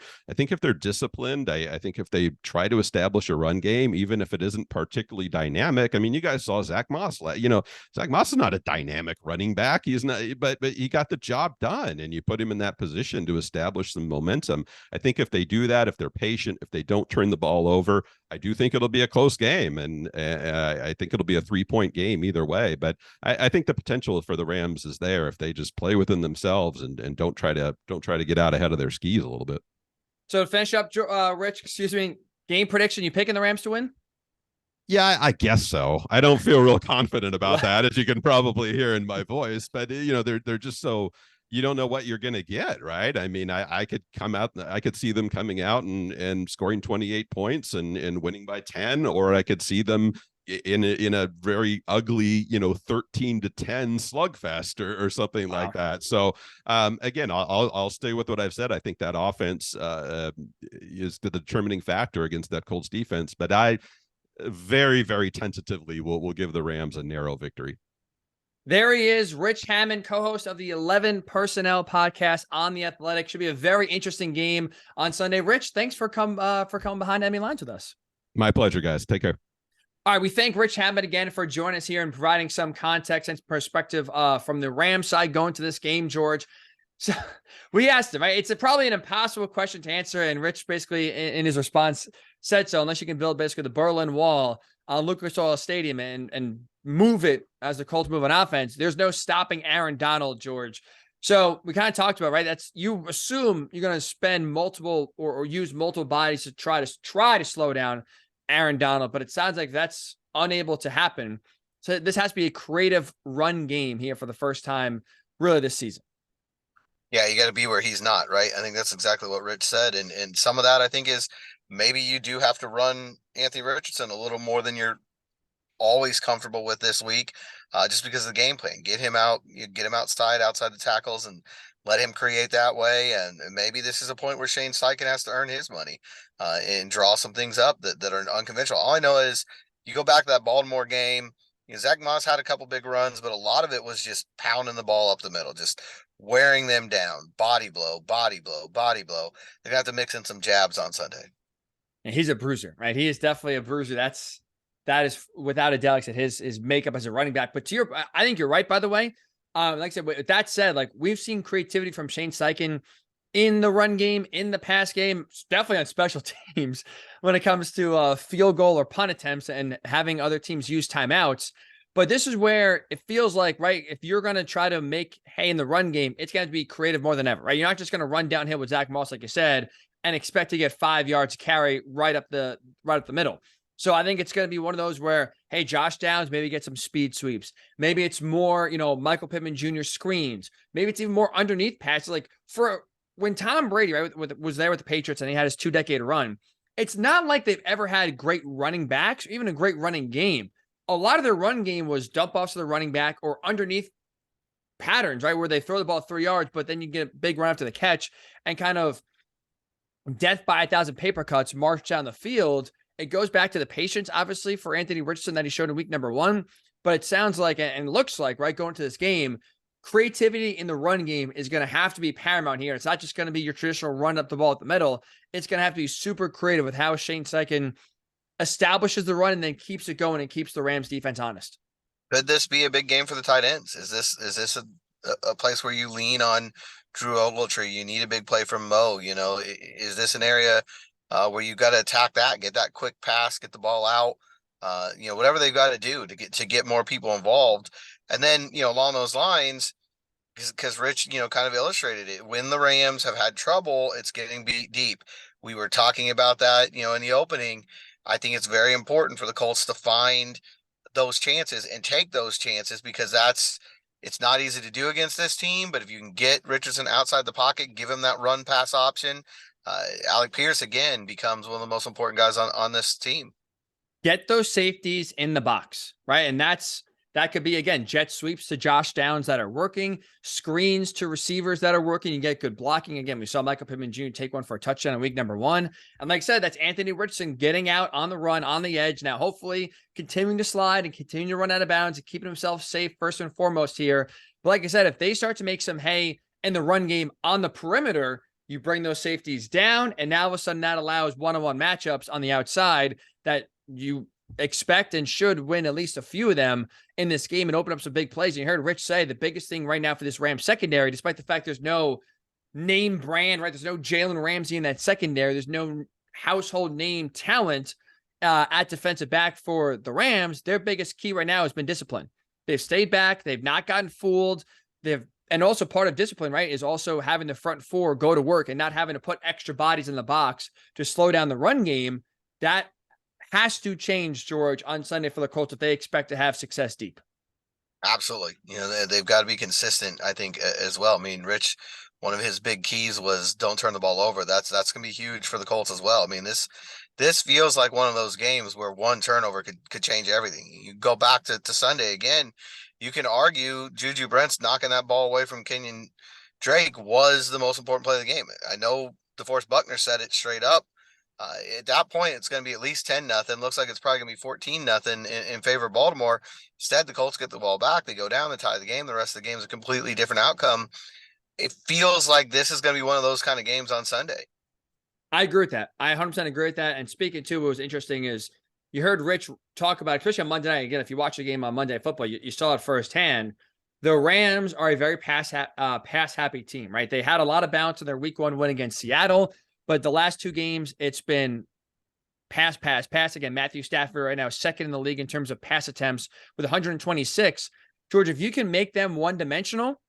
S3: disciplined, I think if they try to establish a run game, even if it isn't particularly dynamic. I mean, you guys saw Zach Moss. Zach Moss is not a dynamic running back. He's not, but he got the job done, and you put him in that position to establish some momentum. I think if they do that, if they're patient, if they don't turn the ball over, I do think it'll be a close game, and I think it'll be a 3-point game either way. But I think the potential for the Rams is there if they just play within themselves and don't try to get out ahead of their skis a little bit.
S1: So to finish up, Rich, excuse me, game prediction, you picking the Rams to win?
S3: Yeah, I guess so. I don't feel real confident about that, as you can probably hear in my voice. But they're just so, you don't know what you're going to get, right? I mean, I could see them coming out and scoring 28 points and winning by 10, or I could see them in a very ugly 13-10 slugfest or something like that. So again, I'll stay with what I've said. I think that offense is the determining factor against that Colts defense, but I very, very tentatively will give the Rams a narrow victory.
S1: There he is, Rich Hammond, co-host of the 11 Personnel podcast on The Athletic. Should be a very interesting game on Sunday. Rich, thanks for coming behind enemy lines with us.
S3: My pleasure, guys. Take care.
S1: All right, we thank Rich Hammond again for joining us here and providing some context and perspective from the Rams side going to this game, George. So we asked him, right? It's probably an impossible question to answer, and Rich basically in his response said so, unless you can build basically the Berlin Wall on Lucas Oil Stadium and move it as the Colts move on offense, there's no stopping Aaron Donald, George. So we kind of talked about, right? That's, you assume you're going to spend multiple or use multiple bodies to try to slow down Aaron Donald, but it sounds like that's unable to happen. So this has to be a creative run game here for the first time really this season.
S2: Yeah, you got to be where he's not, right? I think that's exactly what Rich said. And some of that I think is maybe you do have to run Anthony Richardson a little more than you're always comfortable with this week, just because of the game plan. Get him out, you get him outside the tackles, and let him create that way. And maybe this is a point where Shane Steichen has to earn his money and draw some things up that are unconventional. All I know is you go back to that Baltimore game, Zach Moss had a couple big runs, but a lot of it was just pounding the ball up the middle, just wearing them down, body blow, body blow, body blow. They're going to have to mix in some jabs on Sunday.
S1: And he's a bruiser, right? He is definitely a bruiser. That is without a doubt, like I said, his makeup as a running back. But I think you're right, by the way. Like I said, with that said, like we've seen creativity from Shane Steichen in the run game, in the pass game, definitely on special teams when it comes to field goal or punt attempts and having other teams use timeouts. But this is where it feels like, right, if you're going to try to make hay in the run game, it's going to be creative more than ever, right? You're not just going to run downhill with Zach Moss, like you said, and expect to get 5 yards carry right up the middle. So I think it's going to be one of those where, hey, Josh Downs maybe get some speed sweeps. Maybe it's more, Michael Pittman Jr. screens. Maybe it's even more underneath passes. Like for when Tom Brady, right, was there with the Patriots and he had his 2-decade run, it's not like they've ever had great running backs or even a great running game. A lot of their run game was dump offs to the running back or underneath patterns, right, where they throw the ball 3 yards, but then you get a big run after the catch and kind of death by 1,000 paper cuts march down the field. It goes back to the patience, obviously, for Anthony Richardson that he showed in week number 1. But it sounds like, and looks like, right, going to this game, creativity in the run game is going to have to be paramount here. It's not just going to be your traditional run up the ball at the middle. It's going to have to be super creative with how Shane Steichen establishes the run and then keeps it going and keeps the Rams defense honest.
S2: Could this be a big game for the tight ends? Is this a place where you lean on Drew Ogletree? You need a big play from Mo. Is this an area where you got to attack that, get that quick pass, get the ball out, whatever they've got to do to get more people involved. And then, along those lines, because Rich, kind of illustrated it, when the Rams have had trouble, it's getting beat deep. We were talking about that, in the opening. I think it's very important for the Colts to find those chances and take those chances, because it's not easy to do against this team. But if you can get Richardson outside the pocket, give him that run pass option, Alec Pierce again becomes one of the most important guys on this team.
S1: Get those safeties in the box, right? And that could be, again, jet sweeps to Josh Downs that are working, screens to receivers that are working. You get good blocking. Again, we saw Michael Pittman Jr. take one for a touchdown in week number 1. And like I said, that's Anthony Richardson getting out on the run, on the edge. Now, hopefully continuing to slide and continue to run out of bounds and keeping himself safe first and foremost here. But like I said, if they start to make some hay in the run game on the perimeter, you bring those safeties down, and now all of a sudden that allows one-on-one matchups on the outside that you expect and should win at least a few of them in this game and open up some big plays. And you heard Rich say the biggest thing right now for this Rams secondary, despite the fact there's no name brand, right? There's no Jalen Ramsey in that secondary. There's no household name talent at defensive back for the Rams. Their biggest key right now has been discipline. They've stayed back. They've not gotten fooled. And also part of discipline, right, is also having the front four go to work and not having to put extra bodies in the box to slow down the run game. That has to change, George, on Sunday for the Colts if they expect to have success deep.
S2: Absolutely. They've got to be consistent, I think, as well. I mean, Rich, one of his big keys was don't turn the ball over. That's going to be huge for the Colts as well. I mean, this feels like one of those games where one turnover could change everything. You go back to Sunday again, you can argue Juju Brent's knocking that ball away from Kenyon Drake was the most important play of the game. I know DeForest Buckner said it straight up. At that point, it's going to be at least 10-0. Looks like it's probably going to be 14-0 in favor of Baltimore. Instead, the Colts get the ball back. They go down, they tie the game. The rest of the game is a completely different outcome. It feels like this is going to be one of those kind of games on Sunday.
S1: I agree with that. I 100% agree with that. And speaking to what was interesting is you heard Rich talk about, especially on Monday night. Again, if you watch the game on Monday Night Football, you saw it firsthand. The Rams are a very pass-happy team, right? They had a lot of balance in their Week 1 win against Seattle, but the last two games, it's been pass. Again, Matthew Stafford right now second in the league in terms of pass attempts with 126. George, if you can make them one-dimensional,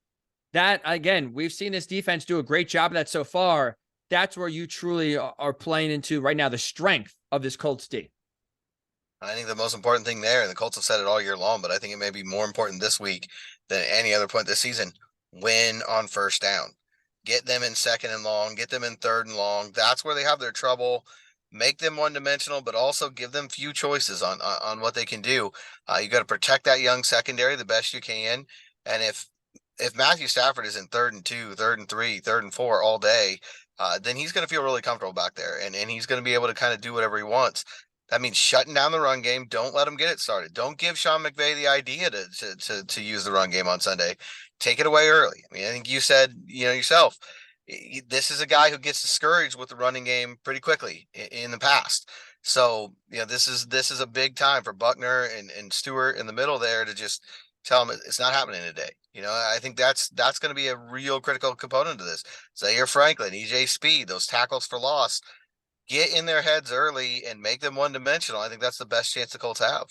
S1: that, again, we've seen this defense do a great job of that so far. That's where you truly are playing into right now the strength of this Colts D.
S2: I think the most important thing there, and the Colts have said it all year long, but I think it may be more important this week than any other point this season, win on first down. Get them in second and long, get them in third and long. That's where they have their trouble. Make them one-dimensional, but also give them few choices on what they can do. You got to protect that young secondary the best you can. And if Matthew Stafford is in 3rd and 2, 3rd and 3, 3rd and 4 all day, then he's going to feel really comfortable back there, and he's going to be able to kind of do whatever he wants. That means shutting down the run game. Don't let him get it started. Don't give Sean McVay the idea to use the run game on Sunday. Take it away early. I mean, I think you said, yourself, this is a guy who gets discouraged with the running game pretty quickly in the past. So, this is a big time for Buckner and Stewart in the middle there to just tell him it's not happening today. I think that's going to be a real critical component to this. Zaire Franklin, EJ Speed, those tackles for loss, get in their heads early and make them one-dimensional. I think that's the best chance the Colts have.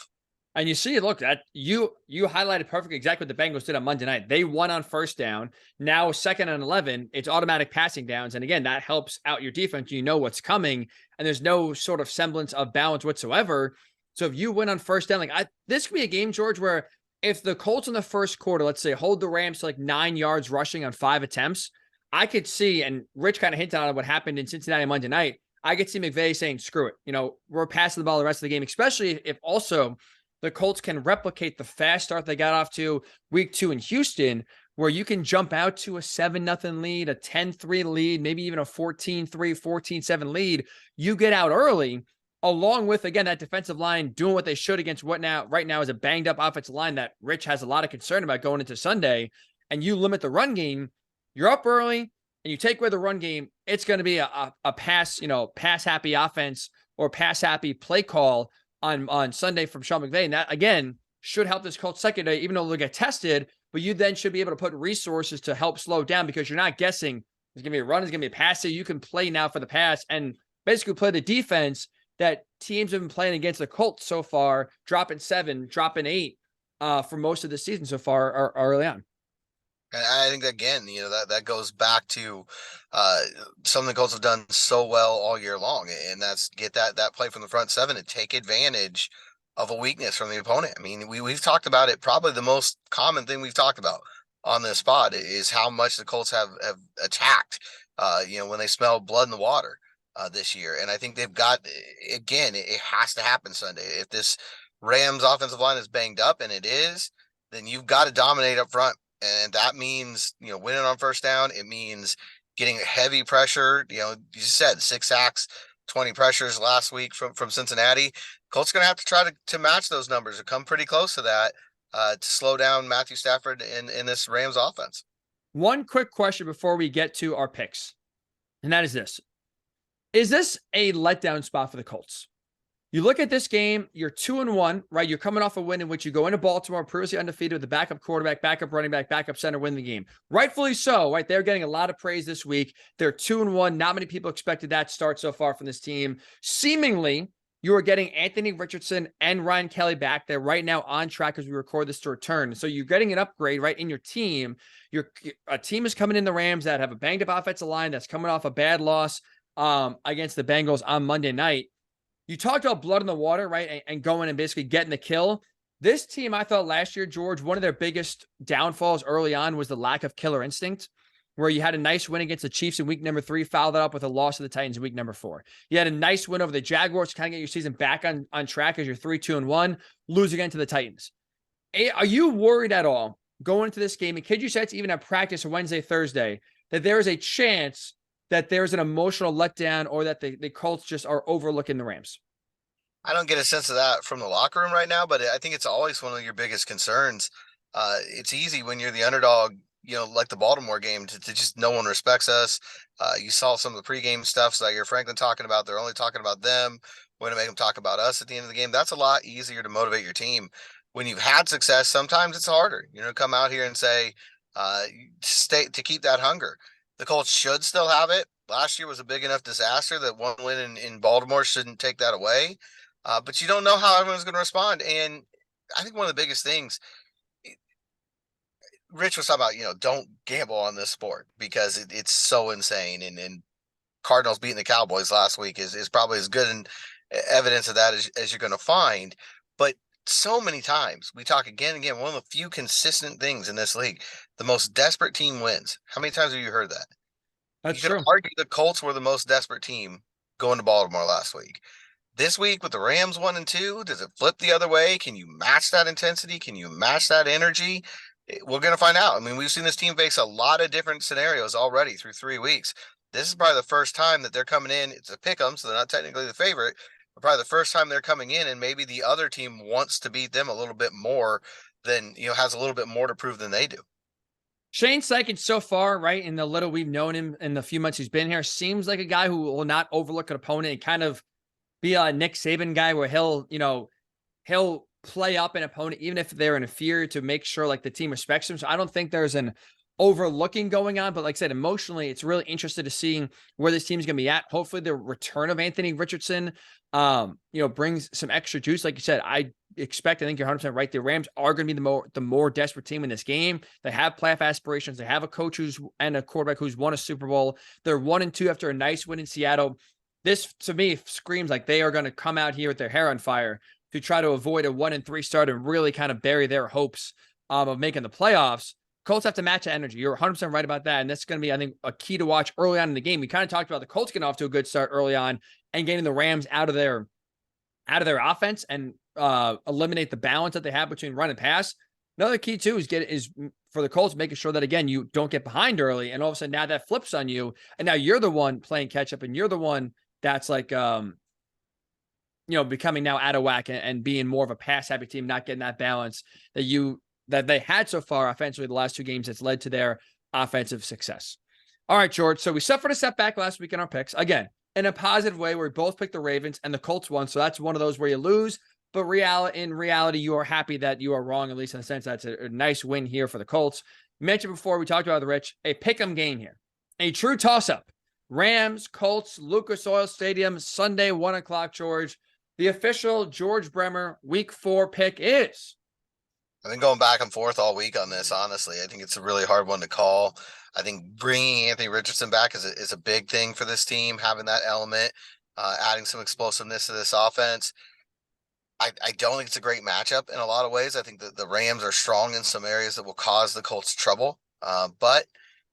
S1: And you see, look, that you highlighted perfectly exactly what the Bengals did on Monday night. They won on first down. Now 2nd and 11, it's automatic passing downs. And again, that helps out your defense. You know what's coming, and there's no sort of semblance of balance whatsoever. So if you win on first down, this could be a game, George, where if the Colts in the first quarter, let's say, hold the Rams to 9 yards rushing on 5 attempts, I could see, and Rich kind of hinted on what happened in Cincinnati Monday night, I could see McVay saying, screw it. We're passing the ball the rest of the game, especially if also the Colts can replicate the fast start they got off to Week 2 in Houston, where you can jump out to a 7-0 lead, a 10-3 lead, maybe even a 14-3, 14-7 lead. You get out early, along with, again, that defensive line doing what they should against what right now is a banged-up offensive line that Rich has a lot of concern about going into Sunday, and you limit the run game. You're up early, and you take away the run game, it's going to be a pass-happy offense or pass-happy play call on Sunday from Sean McVay. And that, again, should help this Colts secondary, even though they'll get tested, but you then should be able to put resources to help slow down because you're not guessing there's going to be a run, there's going to be a pass. So you can play now for the pass and basically play the defense that teams have been playing against the Colts so far, dropping 7, dropping 8 for most of the season so far or early on.
S2: And I think, again, that goes back to something the Colts have done so well all year long, and that's get that play from the front 7 and take advantage of a weakness from the opponent. I mean, we've talked about it. Probably the most common thing we've talked about on this spot is how much the Colts have attacked, when they smell blood in the water this year. And I think they've got, again, it has to happen Sunday. If this Rams offensive line is banged up, and it is, then you've got to dominate up front. And that means, winning on first down. It means getting heavy pressure. You said 6 sacks, 20 pressures last week from Cincinnati. Colts going to have to try to match those numbers or come pretty close to that to slow down Matthew Stafford in this Rams offense.
S1: One quick question before we get to our picks, and that is this. Is this a letdown spot for the Colts? You look at this game, you're 2-1, right? You're coming off a win in which you go into Baltimore, previously undefeated with the backup quarterback, backup running back, backup center, win the game. Rightfully so, right? They're getting a lot of praise this week. They're 2-1. Not many people expected that start so far from this team. Seemingly, you are getting Anthony Richardson and Ryan Kelly back. They're right now on track as we record this to return. So you're getting an upgrade, right, in your team. A team is coming in the Rams that have a banged-up offensive line that's coming off a bad loss against the Bengals on Monday night. You talked about blood in the water, right? And going and basically getting the kill. This team, I thought last year, George, one of their biggest downfalls early on was the lack of killer instinct, where you had a nice win against the Chiefs in week number 3, followed that up with a loss to the Titans in week number 4. You had a nice win over the Jaguars to kind of get your season back on track as you're 3-2-1, lose again to the Titans. Are you worried at all going into this game? And kid you said, even at practice Wednesday, Thursday, that there is a chance that there's an emotional letdown or that the Colts just are overlooking the Rams?
S2: I don't get a sense of that from the locker room right now, but I think it's always one of your biggest concerns. It's easy when you're the underdog, like the Baltimore game, to just no one respects us. You saw some of the pregame stuff, so you're Franklin talking about they're only talking about them. We're going to make them talk about us at the end of the game. That's a lot easier to motivate your team. When you've had success, sometimes it's harder, come out here and say, to keep that hunger. The Colts should still have it. Last year was a big enough disaster that one win in Baltimore shouldn't take that away. But you don't know how everyone's going to respond. And I think one of the biggest things, Rich was talking about, don't gamble on this sport because it's so insane. And Cardinals beating the Cowboys last week is probably as good an evidence of that as you're going to find. But so many times we talk again and again, one of the few consistent things in this league, the most desperate team wins. How many times have you heard that?
S1: That's
S2: you could
S1: true.
S2: argue the Colts were the most desperate team going to Baltimore last week. This week with the Rams 1-2, does it flip the other way? Can you match that intensity? Can you match that energy? We're going to find out. I mean, we've seen this team face a lot of different scenarios already through 3 weeks. This is probably the first time that they're coming in. It's a pick 'em, so they're not technically the favorite, but probably the first time they're coming in, and maybe the other team wants to beat them a little bit more than, has a little bit more to prove than they do.
S1: Shane Steichen so far, right, in the little we've known him in the few months he's been here, seems like a guy who will not overlook an opponent and kind of be a Nick Saban guy where he'll play up an opponent, even if they're inferior, to make sure like the team respects him. So I don't think there's an overlooking going on, but like I said, emotionally, it's really interested to seeing where this team's going to be at. Hopefully the return of Anthony Richardson, brings some extra juice. Like you said, I think you're 100% right. The Rams are going to be the more desperate team in this game. They have playoff aspirations. They have a coach and a quarterback who's won a Super Bowl. They're 1-2 after a nice win in Seattle. This, to me, screams like they are going to come out here with their hair on fire to try to avoid a 1-3 start and really kind of bury their hopes of making the playoffs. Colts have to match the energy. You're 100% right about that. And that's going to be, I think, a key to watch early on in the game. We kind of talked about the Colts getting off to a good start early on and getting the Rams out of their offense and eliminate the balance that they have between run and pass. Another key, too, is for the Colts, making sure that, again, you don't get behind early. And all of a sudden, now that flips on you. And now you're the one playing catch up, and you're the one that's like, becoming now out of whack and being more of a pass happy team, not getting that balance that they had so far offensively the last 2 games that's led to their offensive success. All right, George. So we suffered a setback last week in our picks. Again, in a positive way, where we both picked the Ravens and the Colts won. So that's one of those where you lose, but in reality, you are happy that you are wrong, at least in the sense that's a nice win here for the Colts. Mentioned before, we talked about the Rich, a pick 'em game here, a true toss-up. Rams, Colts, Lucas Oil Stadium, Sunday, 1:00, George. The official George Bremer Week 4 pick is.
S2: I've been going back and forth all week on this, honestly. I think it's a really hard one to call. I think bringing Anthony Richardson back is a big thing for this team, having that element, adding some explosiveness to this offense. I don't think it's a great matchup in a lot of ways. I think that the Rams are strong in some areas that will cause the Colts trouble. But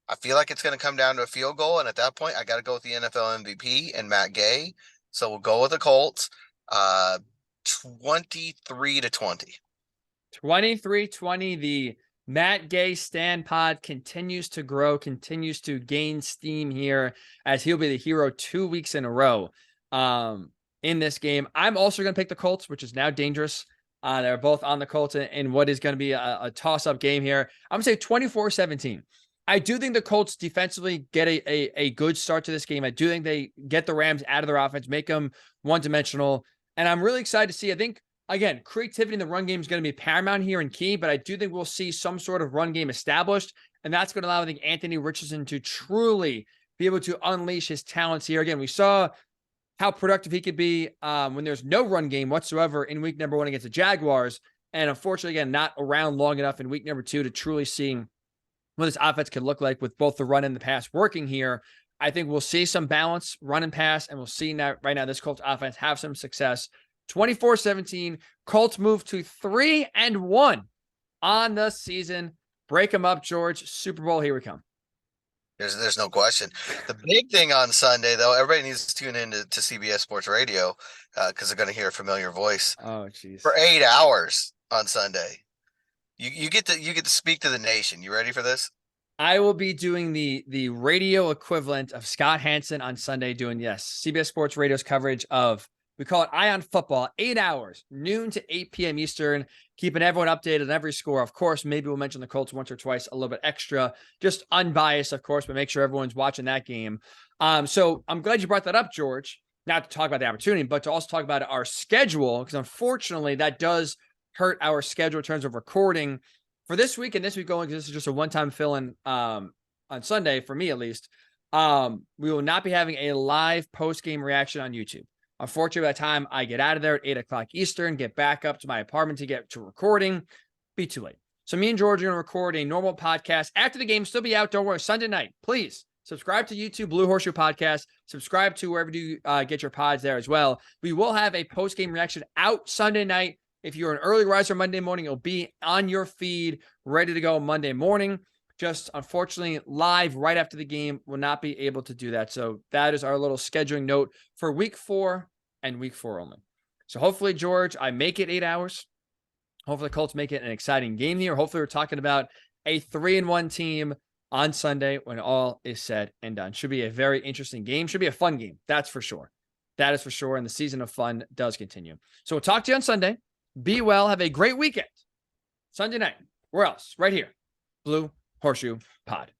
S2: I feel like it's going to come down to a field goal. And at that point, I got to go with the NFL MVP and Matt Gay. So we'll go with the Colts, 23-20.
S1: 23-20. The Matt Gay stand pod continues to grow, continues to gain steam here as he'll be the hero 2 weeks in a row in this game. I'm also going to pick the Colts, which is now dangerous. They're both on the Colts in what is going to be a toss-up game here. I'm going to say 24-17. I do think the Colts defensively get a good start to this game. I do think they get the Rams out of their offense, make them one-dimensional. And I'm really excited to see, I think, again, creativity in the run game is going to be paramount here and key, but I do think we'll see some sort of run game established. And that's going to allow, I think, Anthony Richardson to truly be able to unleash his talents here. Again, we saw how productive he could be when there's no run game whatsoever in week number 1 against the Jaguars. And unfortunately, again, not around long enough in week number 2 to truly see what this offense could look like with both the run and the pass working here. I think we'll see some balance, run and pass, and we'll see now right now this Colts offense have some success. 24-17, Colts move to 3-1 on the season. Break them up, George. Super Bowl, here we come.
S2: There's no question. The big thing on Sunday, though, everybody needs to tune in to CBS Sports Radio because they're going to hear a familiar voice.
S1: Oh, jeez.
S2: For 8 hours on Sunday. You get to speak to the nation. You ready for this?
S1: I will be doing the radio equivalent of Scott Hansen on Sunday doing, yes, CBS Sports Radio's coverage of, we call it Eye on Football, 8 hours, noon to 8 p.m. Eastern, keeping everyone updated on every score. Of course, maybe we'll mention the Colts once or twice, a little bit extra, just unbiased, of course, but make sure everyone's watching that game. So I'm glad you brought that up, George, not to talk about the opportunity, but to also talk about our schedule, because unfortunately that does hurt our schedule in terms of recording for this week and this week going, because this is just a one-time fill-in on Sunday, for me at least. We will not be having a live post-game reaction on YouTube. Unfortunately, by the time I get out of there at 8 o'clock Eastern, get back up to my apartment to get to recording, be too late. So me and George are going to record a normal podcast after the game. Still be out. Don't worry. Sunday night, please subscribe to YouTube, Blue Horseshoe Podcast. Subscribe to wherever you get your pods there as well. We will have a post-game reaction out Sunday night. If you're an early riser Monday morning, it'll be on your feed, ready to go Monday morning. Just unfortunately, live right after the game, will not be able to do that. So that is our little scheduling note for week 4 and week 4 only. So hopefully, George, I make it 8 hours. Hopefully, the Colts make it an exciting game here. Hopefully, we're talking about a 3-1 team on Sunday when all is said and done. Should be a very interesting game. Should be a fun game. That's for sure. That is for sure. And the season of fun does continue. So we'll talk to you on Sunday. Be well. Have a great weekend. Sunday night. Where else? Right here. Blue Horseshoe Pod.